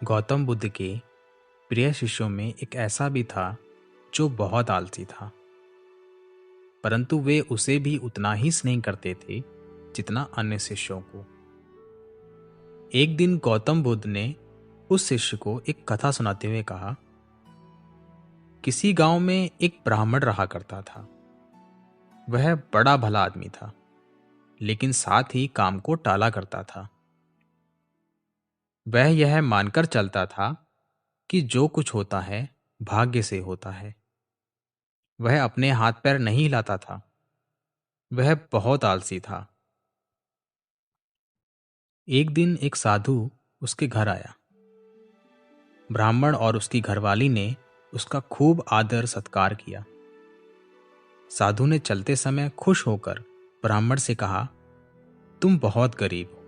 गौतम बुद्ध के प्रिय शिष्यों में एक ऐसा भी था जो बहुत आलसी था, परंतु वे उसे भी उतना ही स्नेह करते थे जितना अन्य शिष्यों को। एक दिन गौतम बुद्ध ने उस शिष्य को एक कथा सुनाते हुए कहा, किसी गांव में एक ब्राह्मण रहा करता था। वह बड़ा भला आदमी था, लेकिन साथ ही काम को टाला करता था। वह यह मानकर चलता था कि जो कुछ होता है भाग्य से होता है। वह अपने हाथ पैर नहीं हिलाता था। वह बहुत आलसी था। एक दिन एक साधु उसके घर आया। ब्राह्मण और उसकी घरवाली ने उसका खूब आदर सत्कार किया। साधु ने चलते समय खुश होकर ब्राह्मण से कहा, तुम बहुत गरीब हो,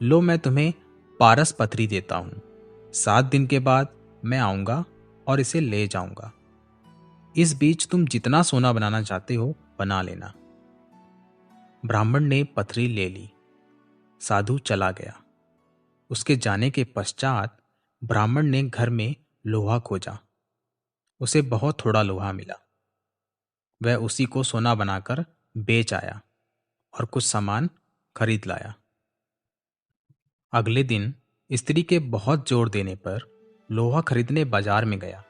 लो मैं तुम्हें पारस पथरी देता हूं। 7 दिन के बाद मैं आऊंगा और इसे ले जाऊंगा। इस बीच तुम जितना सोना बनाना चाहते हो बना लेना। ब्राह्मण ने पथरी ले ली। साधु चला गया। उसके जाने के पश्चात ब्राह्मण ने घर में लोहा खोजा। उसे बहुत थोड़ा लोहा मिला। वह उसी को सोना बनाकर बेच आया और कुछ सामान खरीद लाया। अगले दिन स्त्री के बहुत जोर देने पर लोहा खरीदने बाजार में गया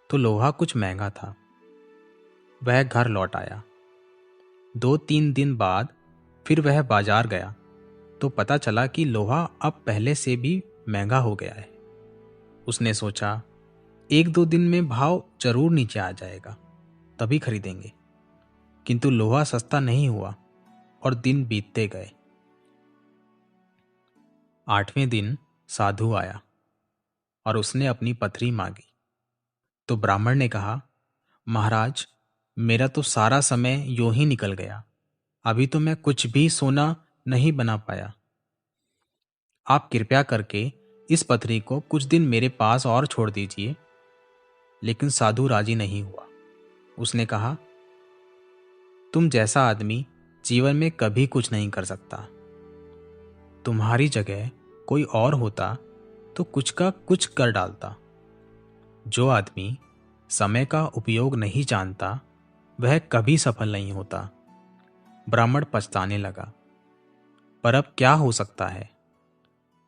तो लोहा कुछ महंगा था। वह घर लौट आया। 2-3 दिन बाद फिर वह बाजार गया तो पता चला कि लोहा अब पहले से भी महंगा हो गया है। उसने सोचा, 1-2 दिन में भाव जरूर नीचे आ जाएगा, तभी खरीदेंगे। किंतु लोहा सस्ता नहीं हुआ और दिन बीतते गए। 8वें दिन साधु आया और उसने अपनी पथरी मांगी तो ब्राह्मण ने कहा, महाराज, मेरा तो सारा समय यूं ही निकल गया। अभी तो मैं कुछ भी सोना नहीं बना पाया। आप कृपया करके इस पथरी को कुछ दिन मेरे पास और छोड़ दीजिए। लेकिन साधु राजी नहीं हुआ। उसने कहा, तुम जैसा आदमी जीवन में कभी कुछ नहीं कर सकता। तुम्हारी जगह कोई और होता तो कुछ का कुछ कर डालता। जो आदमी समय का उपयोग नहीं जानता वह कभी सफल नहीं होता। ब्राह्मण पछताने लगा, पर अब क्या हो सकता है।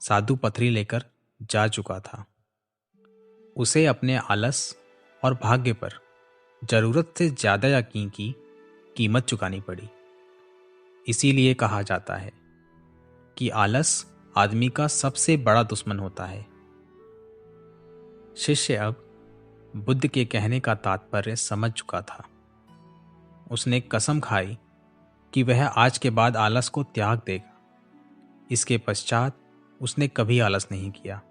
साधु पथरी लेकर जा चुका था। उसे अपने आलस और भाग्य पर जरूरत से ज्यादा यकीन की कीमत चुकानी पड़ी। इसीलिए कहा जाता है कि आलस आदमी का सबसे बड़ा दुश्मन होता है। शिष्य अब बुद्ध के कहने का तात्पर्य समझ चुका था। उसने कसम खाई कि वह आज के बाद आलस को त्याग देगा। इसके पश्चात उसने कभी आलस नहीं किया।